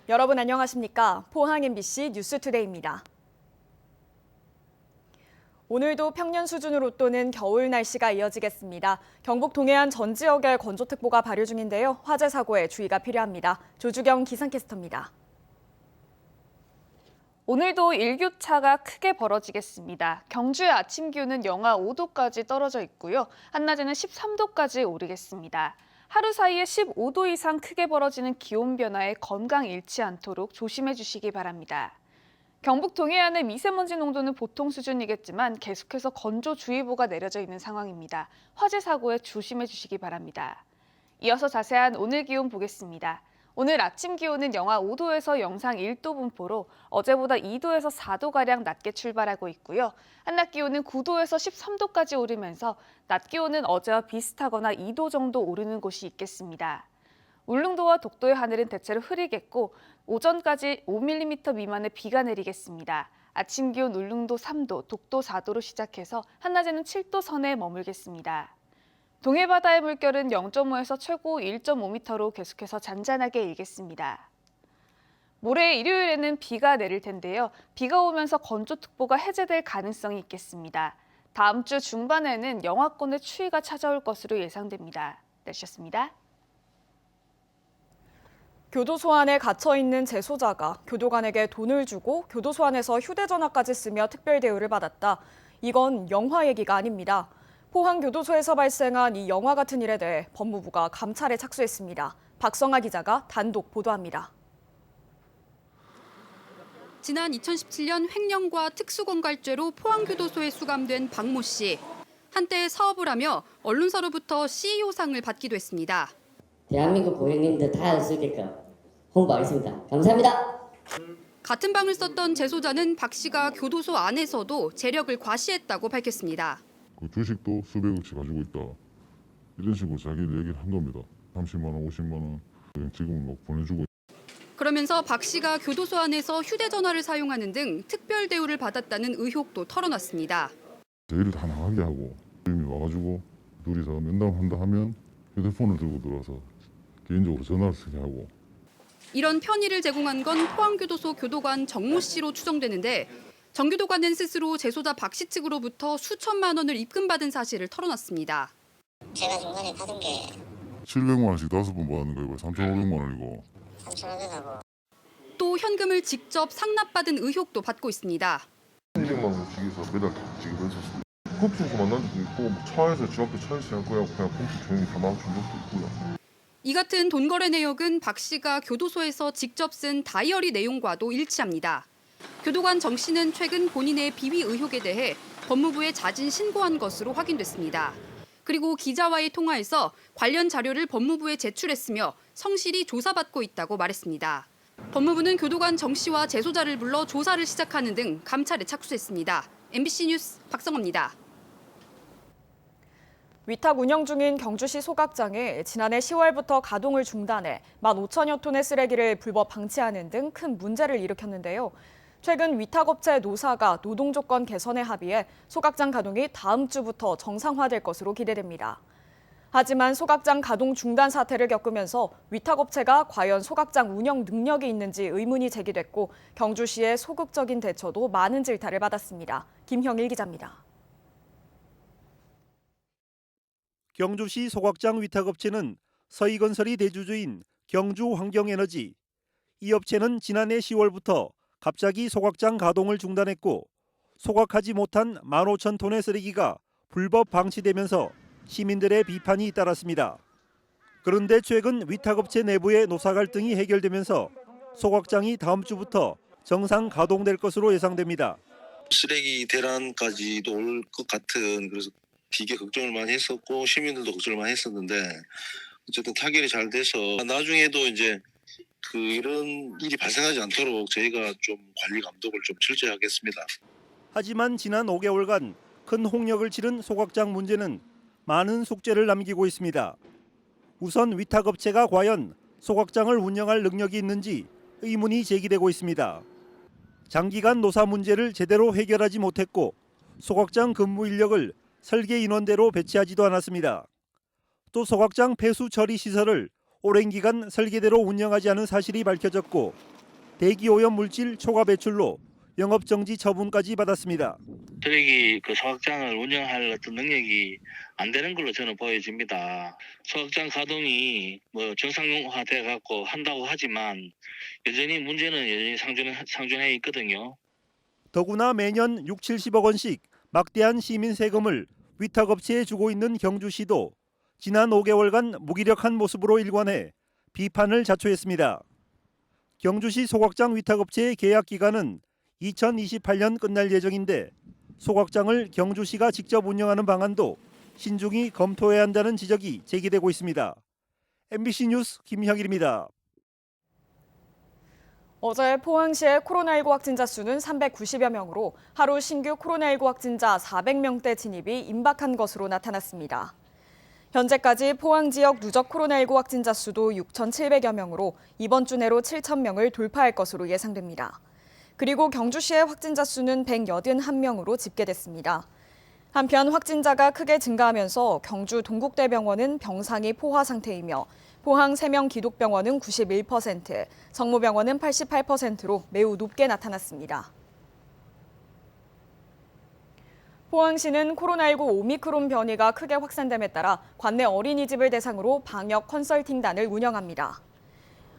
여러분 안녕하십니까? 포항 MBC 뉴스투데이입니다. 오늘도 평년 수준으로 웃도는 겨울 날씨가 이어지겠습니다. 경북 동해안 전 지역에 건조특보가 발효 중인데요. 화재 사고에 주의가 필요합니다. 조주경 기상캐스터입니다. 오늘도 일교차가 크게 벌어지겠습니다. 경주의 아침 기온은 영하 5도까지 떨어져 있고요. 한낮에는 13도까지 오르겠습니다. 하루 사이에 15도 이상 크게 벌어지는 기온 변화에 건강 잃지 않도록 조심해 주시기 바랍니다. 경북 동해안의 미세먼지 농도는 보통 수준이겠지만 계속해서 건조주의보가 내려져 있는 상황입니다. 화재 사고에 조심해 주시기 바랍니다. 이어서 자세한 오늘 기온 보겠습니다. 오늘 아침 기온은 영하 5도에서 영상 1도 분포로 어제보다 2도에서 4도가량 낮게 출발하고 있고요. 한낮 기온은 9도에서 13도까지 오르면서 낮 기온은 어제와 비슷하거나 2도 정도 오르는 곳이 있겠습니다. 울릉도와 독도의 하늘은 대체로 흐리겠고 오전까지 5mm 미만의 비가 내리겠습니다. 아침 기온 울릉도 3도, 독도 4도로 시작해서 한낮에는 7도 선에 머물겠습니다. 동해 바다의 물결은 0.5에서 최고 1.5m로 계속해서 잔잔하게 일겠습니다. 모레 일요일에는 비가 내릴 텐데요. 비가 오면서 건조특보가 해제될 가능성이 있겠습니다. 다음 주 중반에는 영하권의 추위가 찾아올 것으로 예상됩니다. 날씨였습니다. 교도소 안에 갇혀있는 재소자가 교도관에게 돈을 주고 교도소 안에서 휴대전화까지 쓰며 특별 대우를 받았다. 이건 영화 얘기가 아닙니다. 포항교도소에서 발생한 이 영화 같은 일에 대해 법무부가 감찰에 착수했습니다. 박성아 기자가 단독 보도합니다. 지난 2017년 횡령과 특수공갈죄로 포항교도소에 수감된 박모 씨. 한때 사업을 하며 언론사로부터 CEO상을 받기도 했습니다. 대한민국 고객님들 다 알 수 있게끔 홍보하겠습니다. 감사합니다. 같은 방을 썼던 재소자는 박 씨가 교도소 안에서도 재력을 과시했다고 밝혔습니다. 그 주식도 수백억씩 가지고 있다. 이런 식으로 자기들 얘기를 한 겁니다. 30만 원, 50만 원 지금 막 보내주고. 그러면서 박 씨가 교도소 안에서 휴대전화를 사용하는 등 특별 대우를 받았다는 의혹도 털어놨습니다. 저희를 다 나가게 하고 이미 와가지고 둘이서 면담한다 하면 휴대폰을 들고 들어와서 개인적으로 전화를 쓰게 하고. 이런 편의를 제공한 건 포항교도소 교도관 정모 씨로 추정되는데 정 교도관은 스스로 재소자 박 씨 측으로부터 수천만 원을 입금받은 사실을 털어놨습니다. 제가 중간에 받은 게 700만 원씩 5번 받는 거고 3,500만 원이고. 3,500하고 또 현금을 직접 상납받은 의혹도 받고 있습니다. 200만 원씩에서 매달 지급했었습니다. 커피숍에서 만난 적도 있고 차에서 집 앞에 차에서 할 거야 그냥 컴퓨터 조용히 다 나와준 적도 있고요. 이 같은 돈 거래 내역은 박 씨가 교도소에서 직접 쓴 다이어리 내용과도 일치합니다. 교도관 정 씨는 최근 본인의 비위 의혹에 대해 법무부에 자진 신고한 것으로 확인됐습니다. 그리고 기자와의 통화에서 관련 자료를 법무부에 제출했으며 성실히 조사받고 있다고 말했습니다. 법무부는 교도관 정 씨와 재소자를 불러 조사를 시작하는 등 감찰에 착수했습니다. MBC 뉴스 박성호입니다. 위탁 운영 중인 경주시 소각장이 지난해 10월부터 가동을 중단해 15,000여 톤의 쓰레기를 불법 방치하는 등 큰 문제를 일으켰는데요. 최근 위탁업체 노사가 노동조건 개선에 합의해 소각장 가동이 다음 주부터 정상화될 것으로 기대됩니다. 하지만 소각장 가동 중단 사태를 겪으면서 위탁업체가 과연 소각장 운영 능력이 있는지 의문이 제기됐고 경주시의 소극적인 대처도 많은 질타를 받았습니다. 김형일 기자입니다. 경주시 소각장 위탁업체는 서희건설이 대주주인 경주환경에너지. 이 업체는 지난해 10월부터 갑자기 소각장 가동을 중단했고 소각하지 못한 15,000톤의 쓰레기가 불법 방치되면서 시민들의 비판이 잇따랐습니다. 그런데 최근 위탁업체 내부의 노사 갈등이 해결되면서 소각장이 다음 주부터 정상 가동될 것으로 예상됩니다. 쓰레기 대란까지도 올 것 같은 그래서 되게 걱정을 많이 했었고 시민들도 걱정을 많이 했었는데 어쨌든 타결이 잘 돼서 나중에도 이제 이런 일이 발생하지 않도록 저희가 좀 관리 감독을 좀 철저히 하겠습니다. 하지만 지난 5개월간 큰 홍역을 치른 소각장 문제는 많은 숙제를 남기고 있습니다. 우선 위탁업체가 과연 소각장을 운영할 능력이 있는지 의문이 제기되고 있습니다. 장기간 노사 문제를 제대로 해결하지 못했고 소각장 근무 인력을 설계 인원대로 배치하지도 않았습니다. 또 소각장 폐수 처리 시설을 오랜 기간 설계대로 운영하지 않은 사실이 밝혀졌고 대기 오염 물질 초과 배출로 영업 정지 처분까지 받았습니다. 트랙이 그 소각장을 운영할 어떤 능력이 안 되는 걸로 저는 보여집니다. 소각장 가동이 정상화돼 갖고 한다고 하지만 여전히 문제는 여전히 상존해 있거든요. 더구나 매년 6, 70억 원씩 막대한 시민 세금을 위탁업체에 주고 있는 경주시도 지난 5개월간 무기력한 모습으로 일관해 비판을 자초했습니다. 경주시 소각장 위탁업체의 계약 기간은 2028년 끝날 예정인데 소각장을 경주시가 직접 운영하는 방안도 신중히 검토해야 한다는 지적이 제기되고 있습니다. MBC 뉴스 김형일입니다. 어제 포항시의 코로나19 확진자 수는 390여 명으로 하루 신규 코로나19 확진자 400명대 진입이 임박한 것으로 나타났습니다. 현재까지 포항 지역 누적 코로나19 확진자 수도 6,700여 명으로 이번 주 내로 7,000명을 돌파할 것으로 예상됩니다. 그리고 경주시의 확진자 수는 181명으로 집계됐습니다. 한편 확진자가 크게 증가하면서 경주 동국대병원은 병상이 포화 상태이며 포항 3명 기독병원은 91%, 성모병원은 88%로 매우 높게 나타났습니다. 포항시는 코로나19 오미크론 변이가 크게 확산됨에 따라 관내 어린이집을 대상으로 방역 컨설팅단을 운영합니다.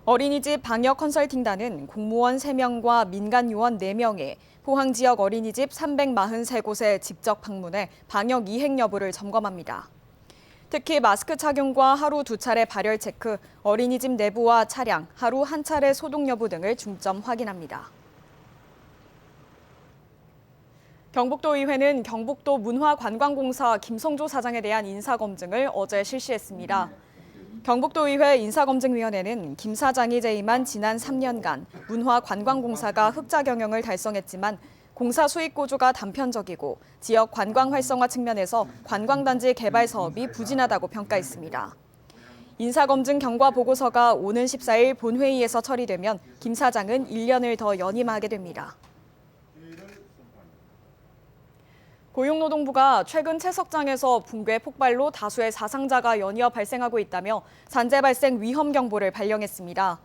어린이집 방역 컨설팅단은 공무원 3명과 민간 요원 4명이 포항 지역 어린이집 343곳에 직접 방문해 방역 이행 여부를 점검합니다. 특히 마스크 착용과 하루 2차례 발열 체크, 어린이집 내부와 차량, 하루 1차례 소독 여부 등을 중점 확인합니다. 경북도의회는 경북도 문화관광공사 김성조 사장에 대한 인사검증을 어제 실시했습니다. 경북도의회 인사검증위원회는 김 사장이 재임한 지난 3년간 문화관광공사가 흑자 경영을 달성했지만 공사 수익 구조가 단편적이고 지역 관광 활성화 측면에서 관광단지 개발 사업이 부진하다고 평가했습니다. 인사검증 경과 보고서가 오는 14일 본회의에서 처리되면 김 사장은 1년을 더 연임하게 됩니다. 고용노동부가 최근 채석장에서 붕괴 폭발로 다수의 사상자가 연이어 발생하고 있다며 산재 발생 위험 경보를 발령했습니다.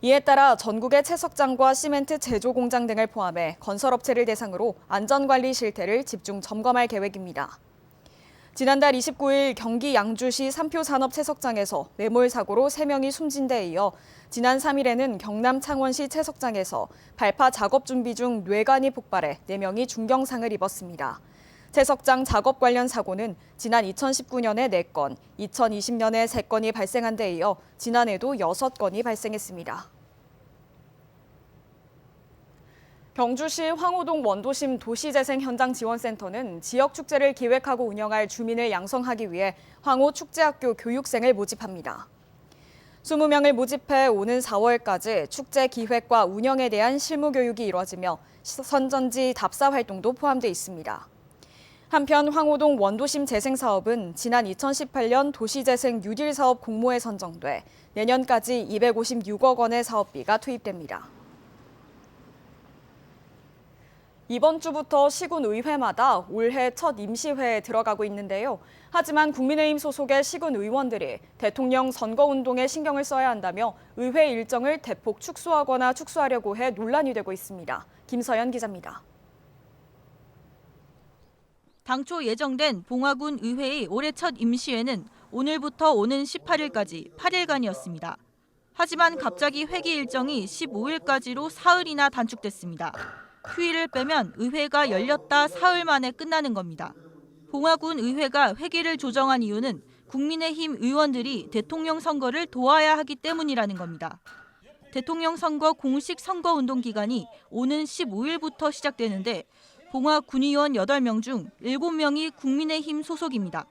이에 따라 전국의 채석장과 시멘트 제조 공장 등을 포함해 건설업체를 대상으로 안전관리 실태를 집중 점검할 계획입니다. 지난달 29일 경기 양주시 삼표산업 채석장에서 뇌몰 사고로 3명이 숨진 데 이어 지난 3일에는 경남 창원시 채석장에서 발파 작업 준비 중 뇌관이 폭발해 4명이 중경상을 입었습니다. 채석장 작업 관련 사고는 지난 2019년에 4건, 2020년에 3건이 발생한 데 이어 지난해도 6건이 발생했습니다. 경주시 황호동 원도심 도시재생 현장 지원센터는 지역 축제를 기획하고 운영할 주민을 양성하기 위해 황호축제학교 교육생을 모집합니다. 20명을 모집해 오는 4월까지 축제 기획과 운영에 대한 실무 교육이 이루어지며 선전지 답사 활동도 포함돼 있습니다. 한편 황호동 원도심 재생 사업은 지난 2018년 도시재생 뉴딜 사업 공모에 선정돼 내년까지 256억 원의 사업비가 투입됩니다. 이번 주부터 시군 의회마다 올해 첫 임시회에 들어가고 있는데요. 하지만 국민의힘 소속의 시군 의원들이 대통령 선거운동에 신경을 써야 한다며 의회 일정을 대폭 축소하거나 축소하려고 해 논란이 되고 있습니다. 김서연 기자입니다. 당초 예정된 봉화군 의회의 올해 첫 임시회는 오늘부터 오는 18일까지 8일간이었습니다. 하지만 갑자기 회기 일정이 15일까지로 사흘이나 단축됐습니다. 휴일을 빼면 의회가 열렸다 사흘 만에 끝나는 겁니다. 봉화군 의회가 회기를 조정한 이유는 국민의힘 의원들이 대통령 선거를 도와야 하기 때문이라는 겁니다. 대통령 선거 공식 선거운동 기간이 오는 15일부터 시작되는데 봉화 군의원 8명 중 7명이 국민의힘 소속입니다.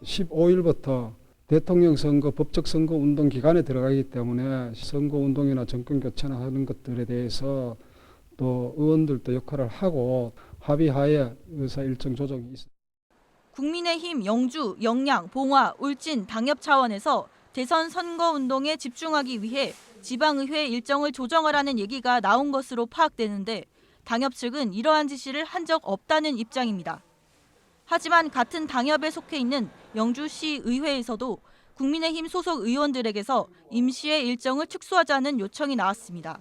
15일부터 대통령 선거 법적 선거 운동 기간에 들어가기 때문에 선거 운동이나 정권 교체나 하는 것들에 대해서 또 의원들도 역할을 하고 합의하에 의사 일정 조정이 있습니다. 국민의힘 영주, 영양, 봉화, 울진 당협 차원에서 대선 선거 운동에 집중하기 위해 지방의회 일정을 조정하라는 얘기가 나온 것으로 파악되는데 당협 측은 이러한 지시를 한 적 없다는 입장입니다. 하지만 같은 당협에 속해 있는 영주시 의회에서도 국민의힘 소속 의원들에게서 임시회 일정을 축소하자는 요청이 나왔습니다.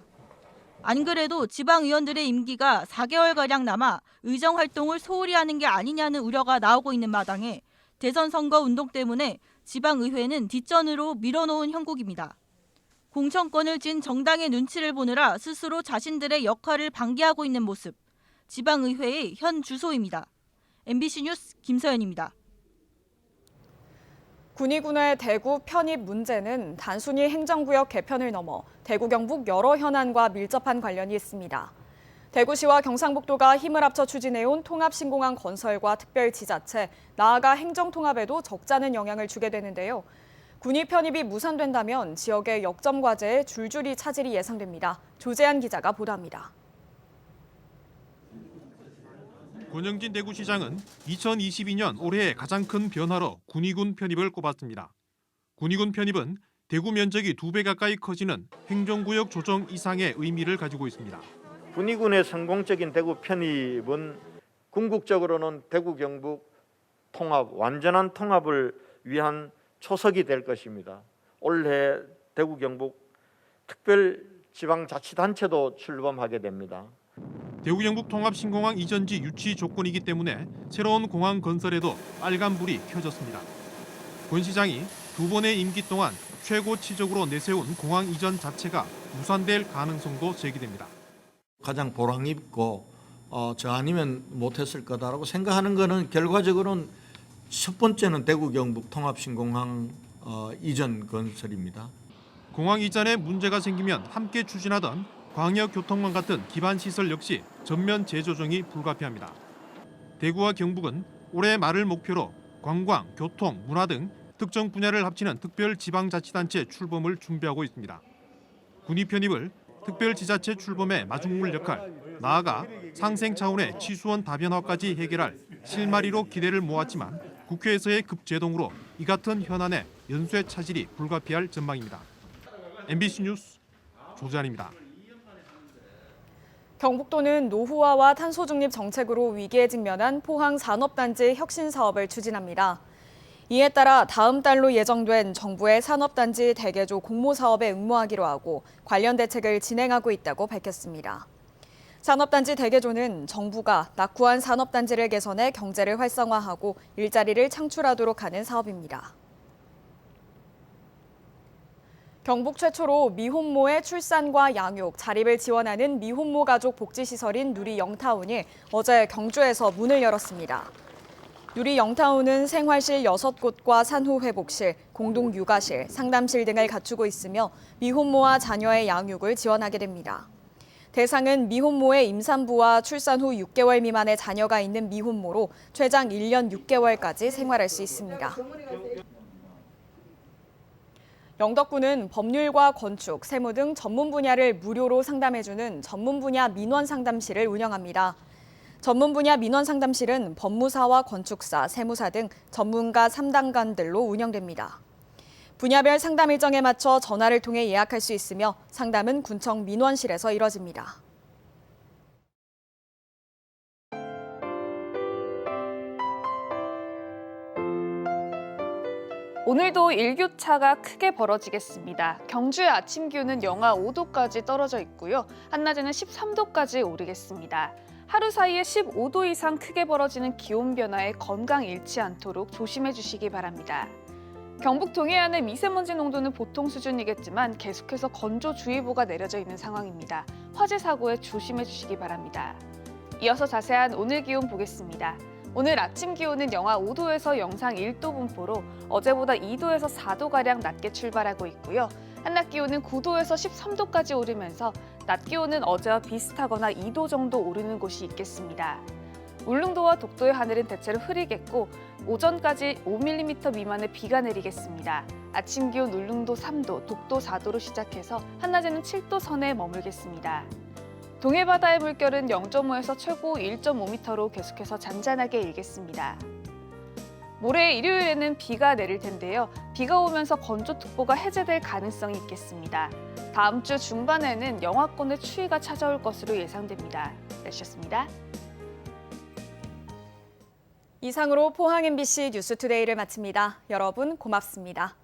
안 그래도 지방의원들의 임기가 4개월가량 남아 의정 활동을 소홀히 하는 게 아니냐는 우려가 나오고 있는 마당에 대선 선거 운동 때문에 지방의회는 뒷전으로 밀어놓은 형국입니다. 공천권을 쥔 정당의 눈치를 보느라 스스로 자신들의 역할을 방기하고 있는 모습. 지방의회의 현 주소입니다. MBC 뉴스 김서연입니다. 군의군의 대구 편입 문제는 단순히 행정구역 개편을 넘어 대구 경북 여러 현안과 밀접한 관련이 있습니다. 대구시와 경상북도가 힘을 합쳐 추진해온 통합신공항 건설과 특별지자체, 나아가 행정통합에도 적잖은 영향을 주게 되는데요. 군의 편입이 무산된다면 지역의 역점 과제에 줄줄이 차질이 예상됩니다. 조재한 기자가 보도합니다. 권영진 대구시장은 2022년 올해의 가장 큰 변화로 군의군 편입을 꼽았습니다. 군의군 편입은 대구 면적이 2배 가까이 커지는 행정구역 조정 이상의 의미를 가지고 있습니다. 군의군의 성공적인 대구 편입은 궁극적으로는 대구 경북 통합, 완전한 통합을 위한 초석이 될 것입니다. 올해 대구 경북 특별지방자치단체도 출범하게 됩니다. 대구 경북 통합신공항 이전지 유치 조건이기 때문에 새로운 공항 건설에도 빨간불이 켜졌습니다. 권 시장이 2번의 임기 동안 최고치적으로 내세운 공항 이전 자체가 무산될 가능성도 제기됩니다. 가장 보람 있고 저 아니면 못했을 거다라고 생각하는 것은 결과적으로는 첫 번째는 대구 경북 통합신공항 이전 건설입니다. 공항 이전에 문제가 생기면 함께 추진하던 광역교통망 같은 기반시설 역시 전면 재조정이 불가피합니다. 대구와 경북은 올해 말을 목표로 관광, 교통, 문화 등 특정 분야를 합치는 특별지방자치단체 출범을 준비하고 있습니다. 군의 편입을 특별지자체 출범의 마중물 역할, 나아가 상생 차원의 치수원 다변화까지 해결할 실마리로 기대를 모았지만 국회에서의 급제동으로 이 같은 현안에 연쇄 차질이 불가피할 전망입니다. MBC 뉴스 조재한입니다. 경북도는 노후화와 탄소 중립 정책으로 위기에 직면한 포항 산업단지 혁신 사업을 추진합니다. 이에 따라 다음 달로 예정된 정부의 산업단지 대개조 공모 사업에 응모하기로 하고 관련 대책을 진행하고 있다고 밝혔습니다. 산업단지 대개조는 정부가 낙후한 산업단지를 개선해 경제를 활성화하고 일자리를 창출하도록 하는 사업입니다. 경북 최초로 미혼모의 출산과 양육, 자립을 지원하는 미혼모 가족 복지시설인 누리 영타운이 어제 경주에서 문을 열었습니다. 누리 영타운은 생활실 6곳과 산후회복실, 공동육아실, 상담실 등을 갖추고 있으며 미혼모와 자녀의 양육을 지원하게 됩니다. 대상은 미혼모의 임산부와 출산 후 6개월 미만의 자녀가 있는 미혼모로 최장 1년 6개월까지 생활할 수 있습니다. 영덕구는 법률과 건축, 세무 등 전문 분야를 무료로 상담해주는 전문 분야 민원 상담실을 운영합니다. 전문 분야 민원 상담실은 법무사와 건축사, 세무사 등 전문가 3단관들로 운영됩니다. 분야별 상담 일정에 맞춰 전화를 통해 예약할 수 있으며 상담은 군청 민원실에서 이뤄집니다. 오늘도 일교차가 크게 벌어지겠습니다. 경주의 아침 기온은 영하 5도까지 떨어져 있고요. 한낮에는 13도까지 오르겠습니다. 하루 사이에 15도 이상 크게 벌어지는 기온 변화에 건강 잃지 않도록 조심해 주시기 바랍니다. 경북 동해안의 미세먼지 농도는 보통 수준이겠지만 계속해서 건조주의보가 내려져 있는 상황입니다. 화재 사고에 조심해 주시기 바랍니다. 이어서 자세한 오늘 기온 보겠습니다. 오늘 아침 기온은 영하 5도에서 영상 1도 분포로 어제보다 2도에서 4도가량 낮게 출발하고 있고요. 한낮 기온은 9도에서 13도까지 오르면서 낮 기온은 어제와 비슷하거나 2도 정도 오르는 곳이 있겠습니다. 울릉도와 독도의 하늘은 대체로 흐리겠고 오전까지 5mm 미만의 비가 내리겠습니다. 아침 기온 울릉도 3도, 독도 4도로 시작해서 한낮에는 7도 선에 머물겠습니다. 동해바다의 물결은 0.5에서 최고 1.5m로 계속해서 잔잔하게 일겠습니다. 모레 일요일에는 비가 내릴 텐데요. 비가 오면서 건조특보가 해제될 가능성이 있겠습니다. 다음 주 중반에는 영하권의 추위가 찾아올 것으로 예상됩니다. 날씨였습니다. 이상으로 포항 MBC 뉴스투데이를 마칩니다. 여러분 고맙습니다.